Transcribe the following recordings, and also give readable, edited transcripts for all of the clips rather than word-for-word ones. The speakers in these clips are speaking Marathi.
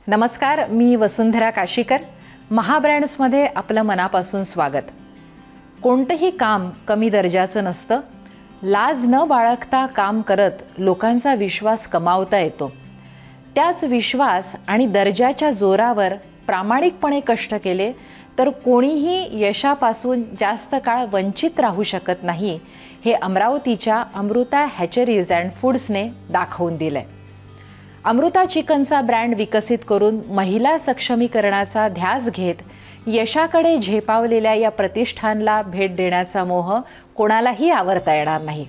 नमस्कार, मी वसुंधरा काशीकर. महाब्रँड्समध्ये आपलं मनापासून स्वागत. कोणतंही काम कमी दर्जाचं नसतं. लाज न बाळगता काम करत लोकांचा विश्वास कमावता येतो. त्याच विश्वास आणि दर्जाच्या जोरावर प्रामाणिकपणे कष्ट केले तर कोणीही यशापासून जास्त काळ वंचित राहू शकत नाही, हे अमरावतीच्या अमृता हॅचरीज अँड फूड्सने दाखवून दिलंय. अमृता चिकनचा ब्रँड विकसित करून महिला सक्षमीकरणाचा ध्यास घेत यशाकडे झेपावलेल्या या प्रतिष्ठानला भेट देण्याचा मोह कोणालाही आवरता येणार नाही.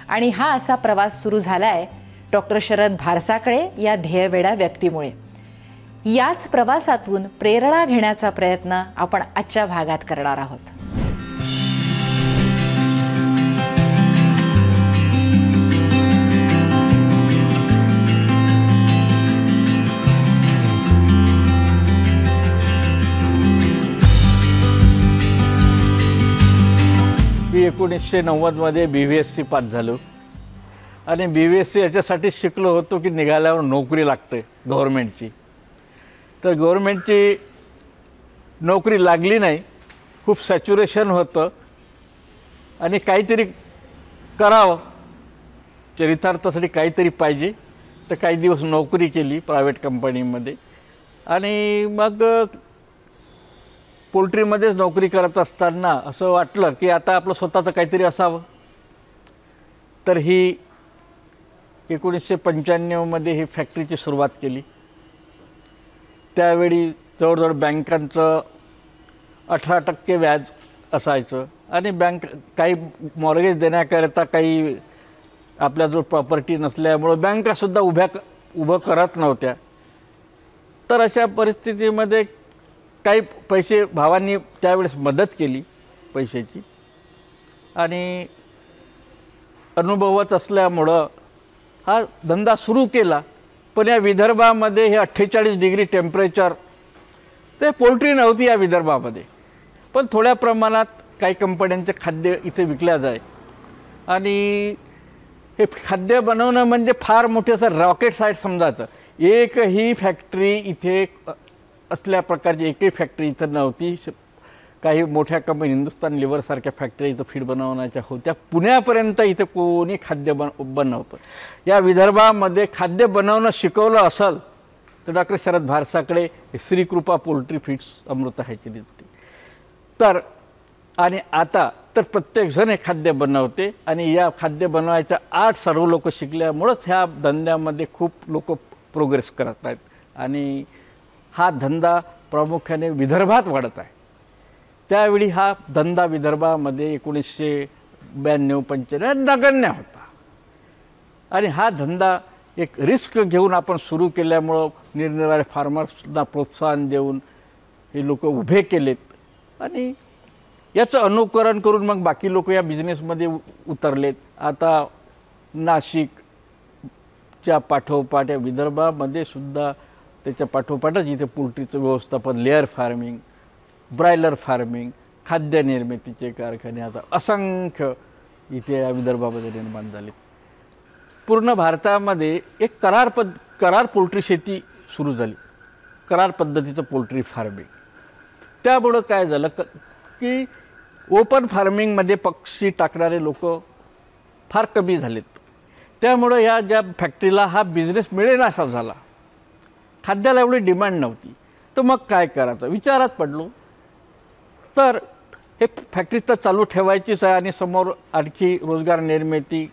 आणि हा असा प्रवास सुरू झालाय डॉक्टर शरद भारसाकळे या ध्येयवेड्या व्यक्तीमुळे. याच प्रवासातून प्रेरणा घेण्याचा प्रयत्न आपण आजच्या भागात करणार आहोत. मी 1990 BVSC पास झालो आणि BVSC याच्यासाठी शिकलो होतो की निघाल्यावर नोकरी लागते गव्हर्नमेंटची. तर गव्हर्नमेंटची नोकरी लागली नाही, खूप सॅच्युरेशन होतं आणि काहीतरी करावं, चरितार्थासाठी काहीतरी पाहिजे. तर काही दिवस नोकरी केली प्रायव्हेट कंपनीमध्ये आणि मग पोल्ट्रीमध्येच नोकरी करत असताना असं वाटलं की आता आपलं स्वतःचं काहीतरी असावं. तर ही 1995 ही फॅक्टरीची सुरुवात केली. त्यावेळी जवळजवळ बँकांचं 18% व्याज असायचं आणि बँक काही मॉर्गेज देण्याकरिता काही आपल्या जो प्रॉपर्टी नसल्यामुळं बँकासुद्धा उभं करत नव्हत्या. तर अशा परिस्थितीमध्ये काही पैसे भावांनी त्यावेळेस मदत केली पैशाची आणि अनुभवच असल्यामुळं हा धंदा सुरू केला. पण या विदर्भामध्ये हे 48 डिग्री टेम्परेचर, ते पोल्ट्री नव्हती या विदर्भामध्ये, पण थोड्या प्रमाणात काही कंपन्यांचे खाद्य इथे विकल्या जाय आणि हे खाद्य बनवणं म्हणजे फार मोठे असं रॉकेट सायन्स समजायचं. एकही फॅक्टरी इथे असल्या प्रकारची एकही फॅक्टरी इथं नव्हती. काही मोठ्या कंपनी हिंदुस्तान लिव्हरसारख्या फॅक्टरी इथं फीड बनवण्याच्या होत्या. पुण्यापर्यंत इथं कोणी खाद्य बनवतं. या विदर्भामध्ये खाद्य बनवणं शिकवलं असेल तर doctor Sharad Bharsakade Shrikrupa poultry feeds Amruta hatcheries. तर आणि आता तर प्रत्येकजण हे खाद्य बनवते आणि या खाद्य बनवायच्या आर्ट सर्व लोक शिकल्यामुळंच ह्या धंद्यामध्ये खूप लोक प्रोग्रेस करत आहेत आणि हा धंदा प्रामुख्याने विदर्भात वाढत आहे. त्यावेळी हा धंदा विदर्भामध्ये 1992-95 नगण्य होता आणि हा धंदा एक रिस्क घेऊन आपण सुरू केल्यामुळं निरनिराळे फार्मर्सना प्रोत्साहन देऊन हे लोक उभे केलेत आणि याचं अनुकरण करून मग बाकी लोक या बिझनेसमध्ये उतरलेत. आता नाशिकच्या पाठोपाठ या विदर्भामध्ये सुद्धा त्याच्या पाठोपाठच इथे पोल्ट्रीचं व्यवस्थापन, लेअर फार्मिंग, ब्रॉयलर फार्मिंग, खाद्य निर्मितीचे कारखाने आता असंख्य इथे या विदर्भामध्ये निर्माण झाले. पूर्ण भारतामध्ये एक करार पोल्ट्री शेती सुरू झाली, करार पद्धतीचं पोल्ट्री फार्मिंग. त्यामुळं काय झालं की ओपन फार्मिंगमध्ये पक्षी टाकणारे लोक फार कमी झालेत. त्यामुळं या ज्या फॅक्टरीला हा बिझनेस मिळेनासा झाला. खाद्याला एवढी डिमांड नव्हती. तर मग काय करायचं विचारात पडलो. तर हे फॅक्टरी तर चालू ठेवायचीच आहे आणि समोर आणखी रोजगार निर्मिती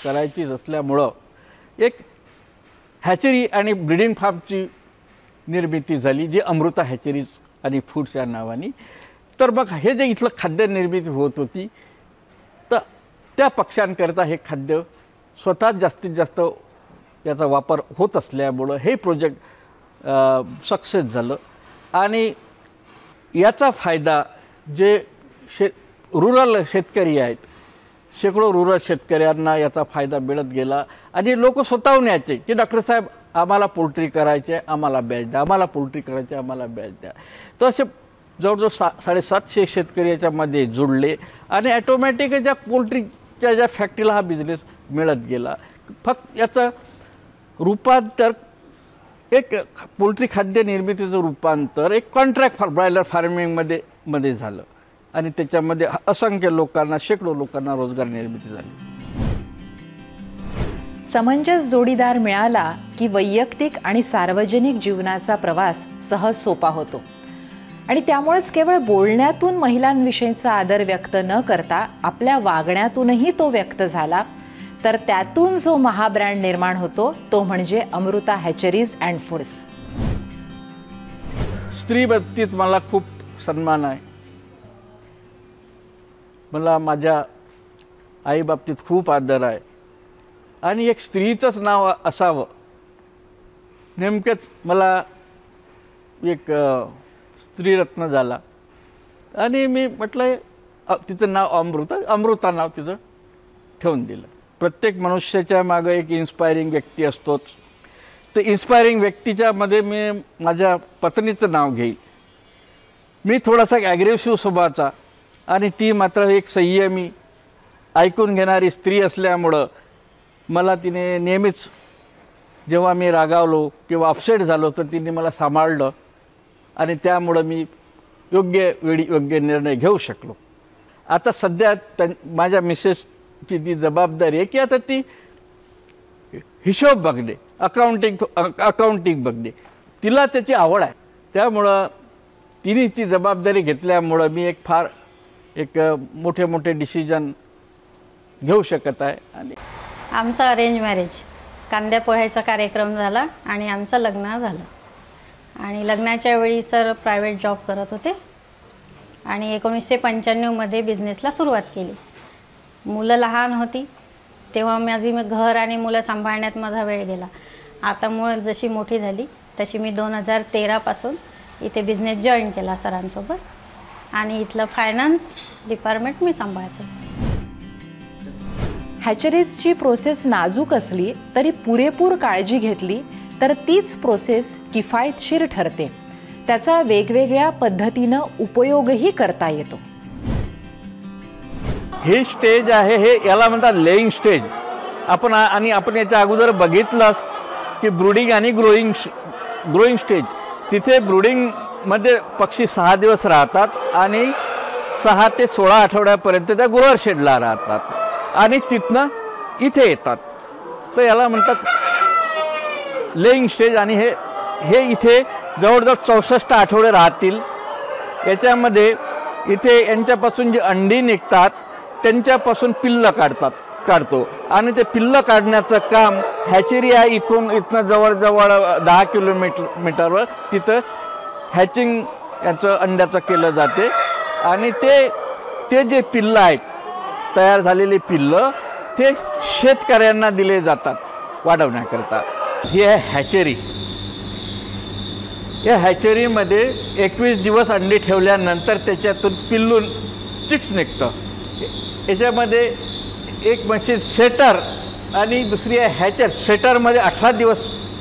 करायचीच असल्यामुळं एक हॅचरी आणि ब्रीडिंग फार्मची निर्मिती झाली, जी अमृता हॅचरीज आणि फूड्स या नावाने. तर मग हे जे इथलं खाद्य निर्मिती होत होती तर त्या पक्ष्यांकरता हे खाद्य स्वतःच जास्तीत जास्त याचा वापर होत असल्यामुळं हे प्रोजेक्ट सक्सेस झालं आणि याचा फायदा जे रुरल शेतकरी आहेत, शेकडो रुरल शेतकऱ्यांना याचा फायदा मिळत गेला आणि लोक स्वतःहून यायचे की डॉक्टर साहेब आम्हाला पोल्ट्री करायचे, आम्हाला बॅच द्या, आम्हाला पोल्ट्री करायचे, आम्हाला बॅच द्या. तर असे जवळजवळ 750 शेतकरी याच्यामध्ये जुळले आणि ॲटोमॅटिक ज्या पोल्ट्रीच्या ज्या फॅक्टरीला हा बिझनेस मिळत गेला. फक्त याचं रूपांतर एक पोल्ट्री खाद्य निर्मितीचं रूपांतर एक कॉन्ट्रॅक्ट ब्रॉयलर फार्मिंगमध्ये झालं आणि त्याच्यामध्ये असंख्य लोकांना, शेकडो लोकांना रोजगार निर्मिती झाली. समंजस जोडीदार मिळाला की वैयक्तिक आणि सार्वजनिक जीवनाचा प्रवास सहज सोपा होतो आणि त्यामुळेच केवळ बोलण्यातून महिलांविषयीचा आदर व्यक्त न करता आपल्या वागण्यातूनही तो व्यक्त झाला तर त्यातून जो महाब्रँड निर्माण होतो तो म्हणजे अमृता हॅचरीज अँड फूड्स. स्त्री बाबतीत मला खूप सन्मान आहे. मला माझ्या आई बाबतीत खूप आदर आहे आणि एक स्त्रीचंच नाव असावं. नेमकंच मला एक स्त्रीरत्न झाला आणि मी म्हटलं तिचं नाव अमृता नाव तिचं ठेवून दिलं. प्रत्येक मनुष्याच्या मागं एक इन्स्पायरिंग व्यक्ती असतोच. तर इन्स्पायरिंग व्यक्तीच्या मध्ये मी माझ्या पत्नीचं नाव घेईल. मी थोडासा ॲग्रेसिव्ह स्वभावाचा आणि ती मात्र एक संयमी, ऐकून घेणारी स्त्री असल्यामुळं मला तिने नेहमीच, जेव्हा मी रागावलो किंवा अपसेट झालो तर तिने मला सांभाळलं आणि त्यामुळं मी योग्य वेळी योग्य निर्णय घेऊ शकलो. आता सध्या माझ्या मिसेसची ती जबाबदारी आहे की आता ती हिशोब बघणे, अकाउंटिंग बघणे, तिला त्याची आवड आहे. त्यामुळं तिने ती जबाबदारी घेतल्यामुळं मी एक मोठे डिसिजन घेऊ शकत आहे. आणि आमचं अरेंज मॅरेज, कांद्या पोह्याचा कार्यक्रम झाला आणि आमचं लग्न झालं. आणि लग्नाच्या वेळी सर प्रायव्हेट जॉब करत होते आणि 1995मध्ये बिझनेसला सुरुवात केली. मुलं लहान होती तेव्हा माझी घर आणि मुलं सांभाळण्यात माझा वेळ गेला. आता मुलं जशी मोठी झाली तशी मी 2013पासून इथे बिझनेस जॉईन केला सरांसोबत आणि इथलं फायनान्स डिपार्टमेंट मी सांभाळते. हॅचरीजची प्रोसेस नाजूक असली तरी पुरेपूर काळजी घेतली तर तीच प्रोसेस किफायतशीर ठरते. त्याचा वेगवेगळ्या पद्धतीनं उपयोगही करता येतो. हे स्टेज आहे, हे याला म्हणतात लेईंग स्टेज. आपण याच्या अगोदर बघितलं की ब्रूडिंग आणि ग्रोईंग स्टेज. तिथे ब्रूडिंगमध्ये पक्षी 6 दिवस राहतात आणि 6 ते 16 आठवड्यापर्यंत त्या ग्रोअर शेडला राहतात आणि तिथनं इथे येतात. तर याला म्हणतात लेईंग स्टेज. आणि हे इथे जवळजवळ 64 आठवडे राहतील. याच्यामध्ये इथे यांच्यापासून जी अंडी निघतात त्यांच्यापासून पिल्लं काढतो आणि ते पिल्लं काढण्याचं काम हॅचरी आहे. इथनं जवळजवळ 10 किलोमीटरवर तिथं हॅचिंग याचं अंड्याचं केलं जाते आणि ते जे पिल्लं आहेत, तयार झालेली पिल्लं, ते शेतकऱ्यांना दिले जातात वाढवण्याकरता. ही आहे हॅचरी. या हॅचरीमध्ये 21 दिवस अंडी ठेवल्यानंतर त्याच्यातून पिल्लून चिक्स निघतं. याच्यामध्ये एक मशीन सेटर आणि दुसरी आहे हॅचर. सेटरमध्ये 18 दिवस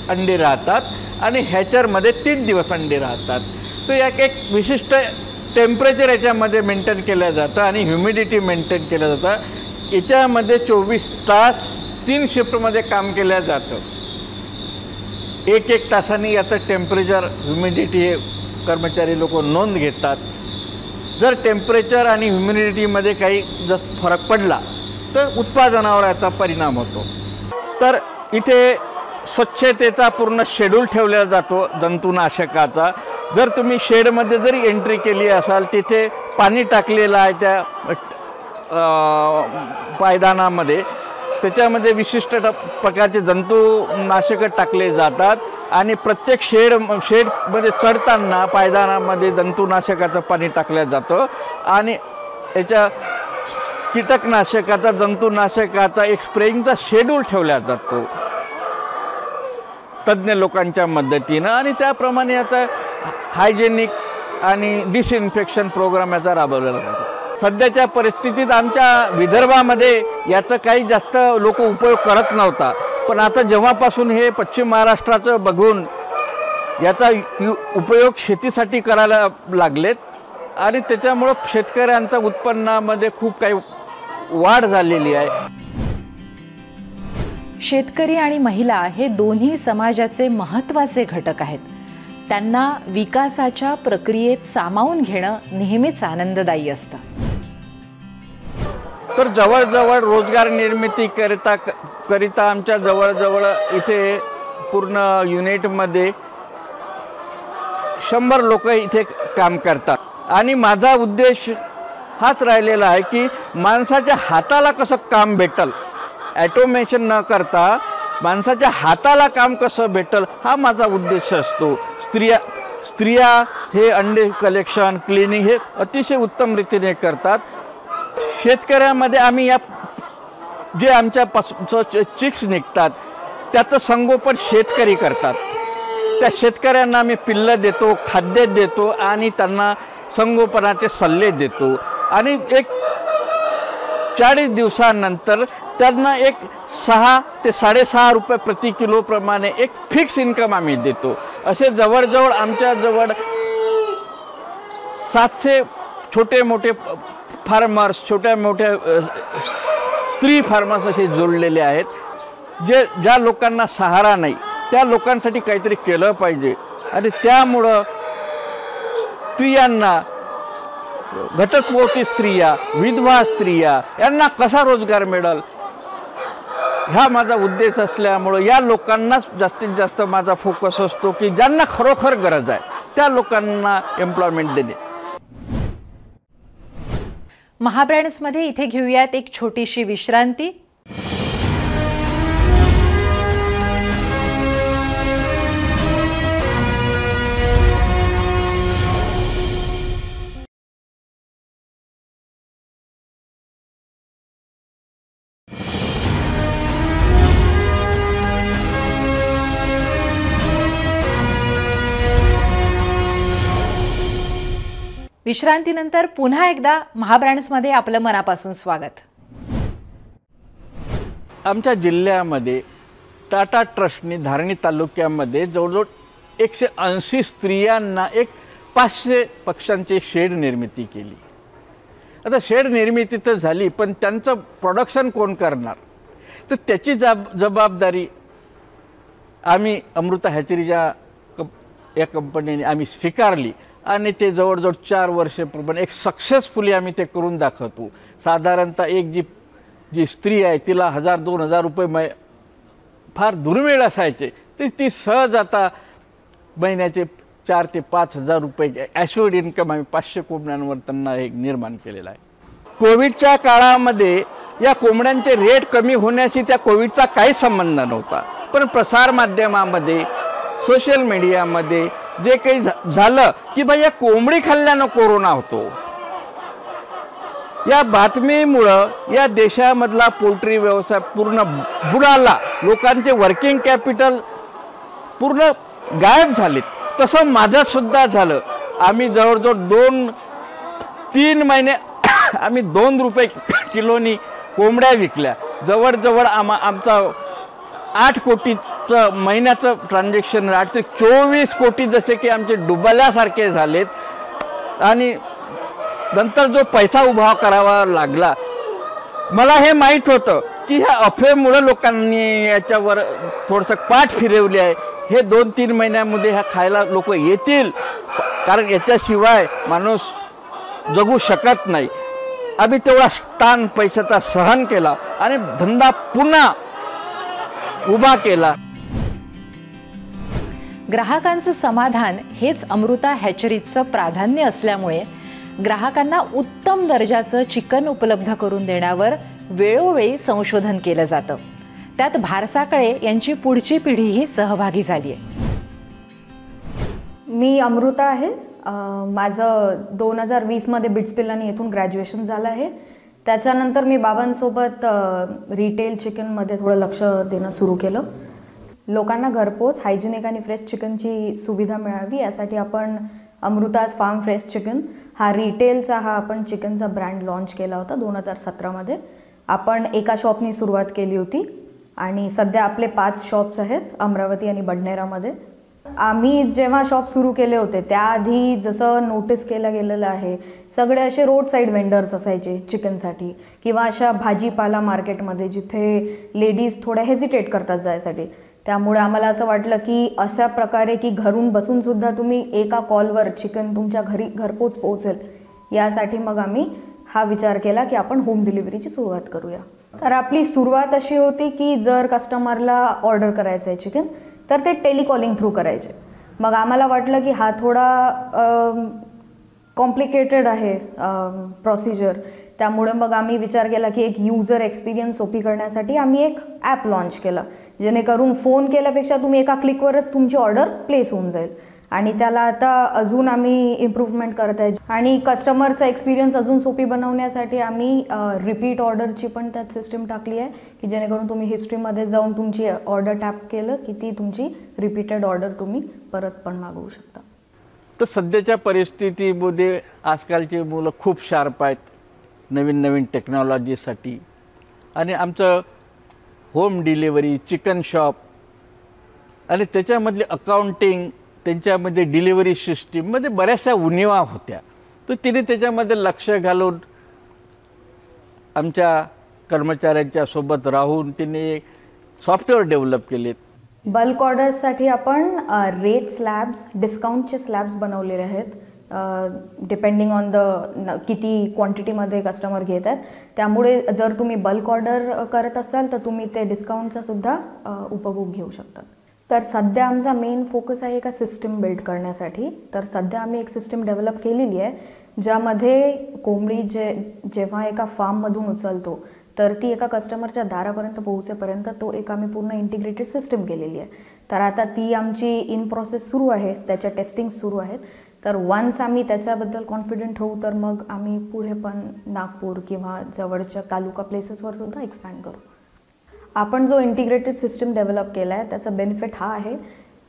अंडी राहतात आणि हॅचरमध्ये 3 दिवस अंडी राहतात. तर एक विशिष्ट टेम्परेचर याच्यामध्ये मेंटेन केलं जातं आणि ह्युमिडिटी मेंटेन केलं जातं. याच्यामध्ये 24 तास 3 शिफ्टमध्ये काम केलं जातं. एक तासाने याचं टेम्परेचर, ह्युमिडिटी हे कर्मचारी लोक नोंद घेतात. जर टेम्परेचर आणि ह्युमिडिटीमध्ये काही जास्त फरक पडला तर उत्पादनावर याचा परिणाम होतो. तर इथे स्वच्छतेचा पूर्ण शेड्यूल ठेवला जातो जंतुनाशकाचा. जर तुम्ही शेडमध्ये जरी एंट्री केली असाल, तिथे पाणी टाकलेलं आहे त्या पायदानामध्ये, त्याच्यामध्ये विशिष्ट प्रकारचे जंतुनाशकं टाकले जातात आणि प्रत्येक शेडमध्ये चढताना पायदानामध्ये जंतुनाशकाचं पाणी टाकलं जातं आणि याच्या कीटकनाशकाचा, जंतुनाशकाचा एक स्प्रेइंगचा शेड्यूल ठेवला जातो तज्ज्ञ लोकांच्या मदतीनं आणि त्याप्रमाणे याचा हायजेनिक आणि डिसइन्फेक्शन प्रोग्राम याचा राबवला जातो. सध्याच्या परिस्थितीत आमच्या विदर्भामध्ये याचं काही जास्त लोक उपयोग करत नव्हता, पण आता जेव्हापासून हे पश्चिम महाराष्ट्राचं बघून याचा उपयोग शेतीसाठी करायला लागलेत आणि त्याच्यामुळं शेतकऱ्यांच्या उत्पन्नामध्ये खूप काही वाढ झालेली आहे. शेतकरी आणि महिला हे दोन्ही समाजाचे महत्त्वाचे घटक आहेत. त्यांना विकासाच्या प्रक्रियेत सामावून घेणं नेहमीच आनंददायी असतं. तर जवळजवळ रोजगार निर्मिती करिता आमच्या जवळजवळ इथे पूर्ण युनिटमध्ये 100 लोक इथे काम करतात. आणि माझा उद्देश हाच राहिलेला आहे की माणसाच्या हाताला कसं काम भेटल, ॲटोमेशन न करता माणसाच्या हाताला काम कसं भेटल हा माझा उद्देश असतो. स्त्रिया हे अंडे कलेक्शन, क्लिनिंग हे अतिशय उत्तम रीतीने करतात. शेतकऱ्यामध्ये आम्ही या जे आमच्यापासून चिक्स निघतात त्याचं संगोपन शेतकरी करतात. त्या शेतकऱ्यांना आम्ही पिल्लं देतो, खाद्य देतो आणि त्यांना संगोपनाचे सल्ले देतो. आणि एक 40 दिवसानंतर त्यांना एक 6 ते 6.5 रुपये प्रति किलो प्रमाणे एक फिक्स इन्कम आम्ही देतो. असे जवळजवळ आमच्याजवळ 700 छोटे मोठे फार्मर्स, छोट्या मोठ्या स्त्री फार्मर्स असे जोडलेले आहेत. ज्या लोकांना सहारा नाही त्या लोकांसाठी काहीतरी केलं पाहिजे. आणि त्यामुळं स्त्रियांना, घटस्फोटी स्त्रिया, विधवा स्त्रिया यांना कसा रोजगार मिळेल हा माझा उद्देश असल्यामुळं या लोकांनाच जास्तीत जास्त माझा फोकस असतो की ज्यांना खरोखर गरज आहे त्या लोकांना एम्प्लॉयमेंट देणे. महाब्रँड्समध्ये इथे घेऊयात एक छोटीशी विश्रांती. विश्रांतीनंतर पुन्हा एकदा महाब्रँड्समध्ये आपलं मनापासून स्वागत. आमच्या जिल्ह्यामध्ये टाटा ट्रस्टने धारणी तालुक्यामध्ये जवळजवळ 180 स्त्रियांना एक 500 पक्ष्यांची शेड निर्मिती केली. आता शेड निर्मिती तर झाली, पण त्यांचं प्रोडक्शन कोण करणार, तर त्याची जबाबदारी आम्ही अमृता हॅचरीच्या या कंपनीने आम्ही स्वीकारली. आणि ते जवळजवळ 4 वर्षाप्रमाणे एक सक्सेसफुली आम्ही ते करून दाखवतो. साधारणतः एक जी स्त्री आहे तिला 1000-2000 रुपये फार दुर्मिळ असायचे, तर ती सहज आता महिन्याचे 4 ते 5,000 रुपये ॲश्युअर्ड इन्कम आम्ही 500 कोंबड्यांवर त्यांना एक निर्माण केलेला आहे. कोविडच्या काळामध्ये या कोंबड्यांचे रेट कमी होण्याशी त्या कोविडचा काही संबंध नव्हता. पण प्रसारमाध्यमामध्ये, सोशल मीडियामध्ये जे काही झालं की बाई या कोंबडी खाल्ल्यानं कोरोना होतो, या बातमीमुळं या देशामधला पोल्ट्री व्यवसाय पूर्ण बुडाला. लोकांचे वर्किंग कॅपिटल पूर्ण गायब झालेत. तसं माझंसुद्धा झालं. आम्ही जवळजवळ 2-3 महिने आम्ही 2 रुपये किलोनी कोंबड्या विकल्या. जवळजवळ आमचा 8 कोटीचं महिन्याचं ट्रान्झॅक्शन, 8 ते 24 कोटी जसे की आमचे डुबल्यासारखे झालेत. आणि नंतर जो पैसा उभा करावा लागला, मला हे माहीत होतं की ह्या अफवेमुळं लोकांनी याच्यावर थोडंसं पाठ फिरवली आहे. हे 2-3 महिन्यामध्ये ह्या खायला लोक येतील, कारण याच्याशिवाय माणूस जगू शकत नाही. आम्ही तेवढा ताण पैशाचा सहन केला आणि धंदा पुन्हा उभा केला. ग्राहकांचं समाधान हेच अमृता हॅचरीजचं प्राधान्य असल्यामुळे ग्राहकांना उत्तम दर्जाचं चिकन उपलब्ध करून देण्यावर वेळोवेळी संशोधन केलं जातं. त्यात भारसाकळे यांची पुढची पिढीही सहभागी झाली आहे. मी अमृता आहे. माझं 2020मध्ये बिट्स पिल्लानी येथून ग्रॅज्युएशन झालं आहे. त्याच्यानंतर मी बाबांसोबत रिटेल चिकनमध्ये थोडं लक्ष देणं सुरू केलं. लोकांना घरपोच हायजेनिक आणि फ्रेश चिकनची सुविधा मिळावी यासाठी आपण अमृताज फार्म फ्रेश चिकन हा रिटेलचा आपण चिकनचा ब्रँड लॉन्च केला होता 2017मध्ये. आपण एका शॉपनी सुरुवात केली होती आणि सध्या आपले 5 शॉप्स आहेत अमरावती आणि बडनेरामध्ये. आम्ही जेव्हा शॉप सुरू केले होते त्याआधी जसं नोटीस केलं गेलेलं आहे, सगळे असे रोड साईड वेंडर्स असायचे चिकनसाठी, किंवा अशा भाजीपाला मार्केटमध्ये जिथे लेडीज थोड्या हेजिटेट करतात जायसाठी. त्यामुळे आम्हाला असं वाटलं की अशा प्रकारे की घरून बसूनसुद्धा तुम्ही एका कॉलवर चिकन तुमच्या घरी घरपोच पोहोचेल, यासाठी मग आम्ही हा विचार केला की आपण होम डिलिव्हरीची सुरुवात करूया. तर आपली सुरुवात अशी होती की जर कस्टमरला ऑर्डर करायचं आहे चिकन तर ते टेलिकॉलिंग थ्रू करायचे. मग आम्हाला वाटलं की हा थोडा कॉम्प्लिकेटेड आहे प्रोसिजर, त्यामुळे मग आम्ही विचार केला की एक युजर एक्सपिरियन्स सोपी करण्यासाठी आम्ही एक ॲप लॉन्च केलं, जेणेकरून फोन केल्यापेक्षा तुम्ही एका क्लिकवरच तुमची ऑर्डर प्लेस होऊन जाईल. आणि त्याला आता अजून आम्ही इम्प्रूव्हमेंट करत आहे आणि कस्टमरचा एक्सपिरियन्स अजून सोपी बनवण्यासाठी आम्ही रिपीट ऑर्डरची पण त्यात सिस्टीम टाकली आहे की जेणेकरून तुम्ही हिस्ट्रीमध्ये जाऊन तुमची ऑर्डर टॅप केलं की ती तुमची रिपीटेड ऑर्डर तुम्ही परत पण मागवू शकता. तर सध्याच्या परिस्थितीमध्ये आजकालची मुलं खूप शार्प आहेत नवीन नवीन टेक्नॉलॉजीसाठी, आणि आमचं होम डिलिव्हरी, चिकन शॉप आणि त्याच्यामधले अकाउंटिंग, त्यांच्यामध्ये डिलिव्हरी सिस्टीममध्ये बऱ्याचशा उणिवा होत्या. तर तिने त्याच्यामध्ये लक्ष घालून आमच्या कर्मचाऱ्यांच्या सोबत राहून तिने सॉफ्टवेअर डेव्हलप केलेत. बल्क ऑर्डर्ससाठी आपण रेट स्लॅब्स, डिस्काउंटचे स्लॅब्स बनवलेले आहेत डिपेंडिंग ऑन द किती क्वांटिटीमध्ये कस्टमर घेत आहेत. त्यामुळे जर तुम्ही बल्क ऑर्डर करत असाल तर तुम्ही ते डिस्काउंटचा सुद्धा उपभोग घेऊ शकता. तर सध्या आमचा मेन फोकस आहे एका सिस्टीम बिल्ड करण्यासाठी. तर सध्या आम्ही एक सिस्टीम डेव्हलप केलेली आहे ज्यामध्ये कोंबडी जेव्हा एका फार्ममधून उचलतो तर ती एका कस्टमरच्या दारापर्यंत पोहोचेपर्यंत तो एक आम्ही पूर्ण इंटिग्रेटेड सिस्टीम केलेली आहे. तर आता ती आमची इन प्रोसेस सुरू आहे, त्याच्या टेस्टिंग सुरू आहेत. तर वन्स आम्ही त्याच्याबद्दल कॉन्फिडंट होऊ तर मग आम्ही पुढे पण नागपूर किंवा जवळच्या तालुका प्लेसेसवर सुद्धा एक्सपॅन्ड करू. आपण जो इंटिग्रेटेड सिस्टम डेव्हलप केला आहे त्याचा बेनिफिट हा आहे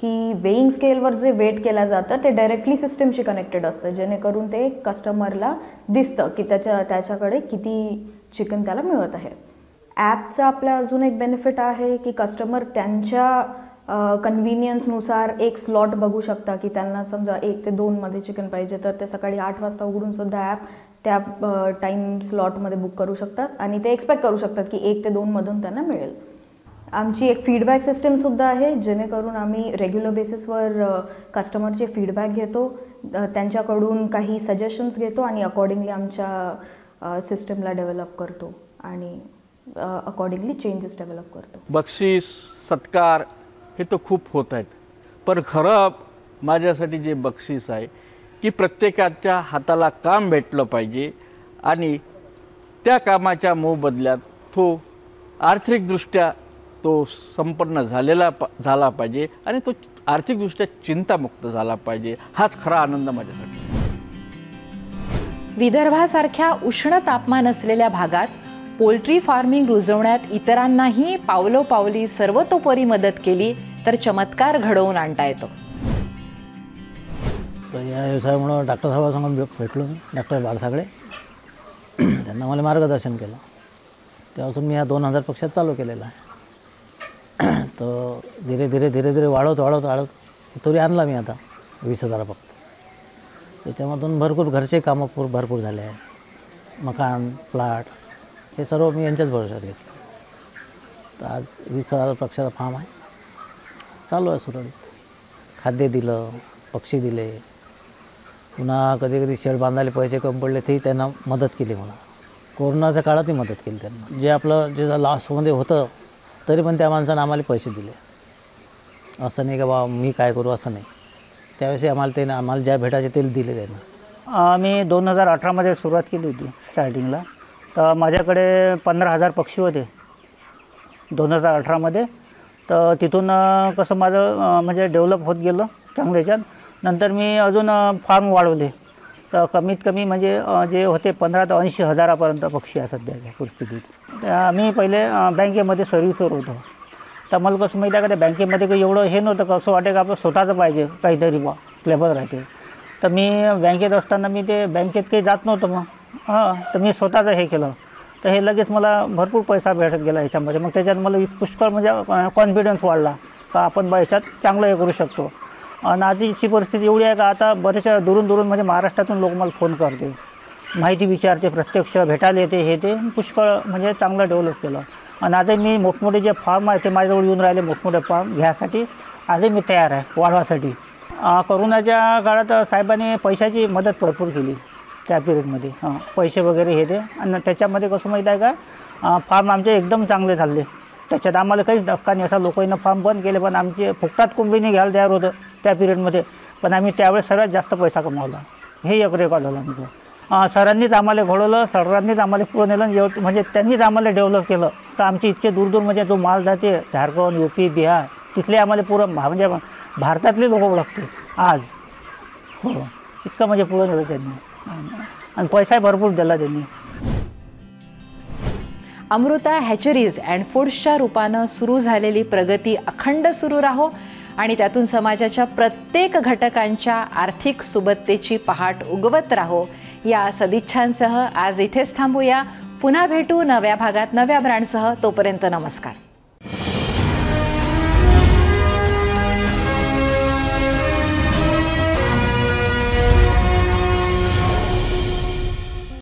की वेईंग स्केलवर जे वेट केलं जातं ते डायरेक्टली सिस्टमशी कनेक्टेड असतं, जेणेकरून ते कस्टमरला दिसतं की त्याच्याकडे किती चिकन त्याला मिळत आहे. ॲपचा आपला अजून एक बेनिफिट आहे की कस्टमर त्यांच्या कन्व्हिनियन्सनुसार एक स्लॉट बघू शकता की त्यांना समजा 1 ते 2 मध्ये चिकन पाहिजे तर ते सकाळी 8 वाजता उघडून सुद्धा ॲप त्या टाईम स्लॉटमध्ये बुक करू शकतात आणि ते एक्सपेक्ट करू शकतात की 1 ते 2 मधून त्यांना मिळेल. आमची एक फीडबॅक सिस्टीमसुद्धा आहे जेणेकरून आम्ही रेग्युलर बेसिसवर कस्टमरचे फीडबॅक घेतो, त्यांच्याकडून काही सजेशन्स घेतो आणि अकॉर्डिंगली आमच्या सिस्टमला डेव्हलप करतो आणि अकॉर्डिंगली चेंजेस डेव्हलप करतो. बक्षीस सत्कार हे तर खूप होत आहेत, पण खरं माझ्यासाठी जे बक्षीस आहे की प्रत्येकाच्या हाताला काम भेटलं पाहिजे आणि त्या कामाच्या मोबदल्यात तो आर्थिकदृष्ट्या तो संपन्न झाला पाहिजे आणि तो आर्थिकदृष्ट्या चिंतामुक्त झाला पाहिजे. हाच खरा आनंद माझ्यासाठी. विदर्भासारख्या उष्ण तापमान असलेल्या भागात पोल्ट्री फार्मिंग रुजवण्यात इतरांनाही पावलोपावली सर्वतोपरी मदत केली तर चमत्कार घडवून आणता येतो. तर या व्यवसायामुळं डॉक्टर साहेबांसंग भेटलो मी, डॉक्टर बाळसागळे. त्यांना मला मार्गदर्शन केलं. तेव्हापासून मी या 2000 पक्षात चालू केलेला आहे. तर धीरे धीरे वाढवत तरी आणला मी आता 20,000 फक्त. त्याच्यामधून भरपूर घरचे कामं भरपूर झाले आहे. मकान, प्लॉट हे सर्व मी यांच्याच भरोशावर घेतलं. तर आज 20,000 पक्षाचा फार्म आहे, चालू आहे सुरळीत. खाद्य दिलं, पक्षी दिले, पुन्हा कधी कधी शेड बांधायला पैसे कमी पडले तेही त्यांना मदत केली. मला कोरोनाच्या काळातही मदत केली त्यांना. जे आपलं जे लॉसमध्ये होतं तरी पण त्या माणसानं आम्हाला पैसे दिले. असं नाही का बा मी काय करू असं नाही. त्यावेळेस आम्हाला ज्या भेटायचे ते दिले त्यांना. मी 2018मध्ये सुरुवात केली होती स्टार्टिंगला. तर माझ्याकडे 15,000 पक्षी होते 2018मध्ये. तर तिथून कसं माझं म्हणजे डेव्हलप होत गेलं चांगलं याच्यात. नंतर मी अजून फार्म वाढवले. तर कमीत कमी म्हणजे जे होते 15,000 ते 80,000पर्यंत पक्षी आहे सध्याच्या परिस्थितीत. आम्ही पहिले बँकेमध्ये सर्व्हिसवर होतो. तर मला कसं माहिती आहे का त्या बँकेमध्ये काही एवढं हे नव्हतं का, असं वाटे का आपलं स्वतःचं पाहिजे काहीतरी बा क्लेबर राहते. तर मी बँकेत असताना मी ते बँकेत काही जात नव्हतं मग. तर मी स्वतःचं हे केलं. तर हे लगेच मला भरपूर पैसा भेटत गेला याच्यामध्ये. मग त्याच्यात मला पुष्कळ म्हणजे कॉन्फिडन्स वाढला का आपण बा याच्यात चांगलं हे करू शकतो. आणि आधीची परिस्थिती एवढी आहे का आता बरेचशा दुरून म्हणजे महाराष्ट्रातून लोक मला फोन करते, माहिती विचारते, प्रत्यक्ष भेटायला येते, हे ते पुष्कळ म्हणजे चांगलं डेव्हलप केलं. आणि आता मी मोठमोठे जे फार्म आहे ते माझ्याजवळ येऊन राहिले, मोठमोठे फार्म घ्यायसाठी आजही मी तयार आहे वाढवासाठी. कोरोनाच्या काळात साहेबांनी पैशाची मदत भरपूर केली त्या पिरियडमध्ये. पैसे वगैरे हे ते. आणि त्याच्यामध्ये कसं माहीत आहे का, फार्म आमचे एकदम चांगले चालले. त्याच्यात आम्हाला काहीच धक्का नाही. असा लोकांना फार्म बंद केले, पण आमचे फुकटात कोंबडीने घ्यायला तयार होतं त्या पिरियडमध्ये. पण आम्ही त्यावेळेस सर्वात जास्त पैसा कमावला. हे एक रेकॉर्ड झालं आमचं. सरांनीच आम्हाला घडवलं, सरांनीच आम्हाला पुढं नेलं, म्हणजे त्यांनीच आम्हाला डेव्हलप केलं. तर आमचे इतके दूर म्हणजे जो माल जाते झारखंड, UP, बिहार, तिथले आम्हाला पुरं म्हणजे भारतातले लोक ओळखते आज. हो, इतकं म्हणजे पुढं नेलं त्यांनी आणि पैसाही भरपूर दिला त्यांनी. अमृता हॅचरीज अँड फूड्सच्या रूपानं सुरू झालेली प्रगती अखंड सुरू राहो आणि त्यातून समाजाच्या प्रत्येक घटकांच्या आर्थिक सुबत्तेची पहाट उगवत राहो या सदिच्छांसह आज इथेच थांबूया. पुन्हा भेटू नव्या भागात नव्या ब्रँडसह. तोपर्यंत नमस्कार.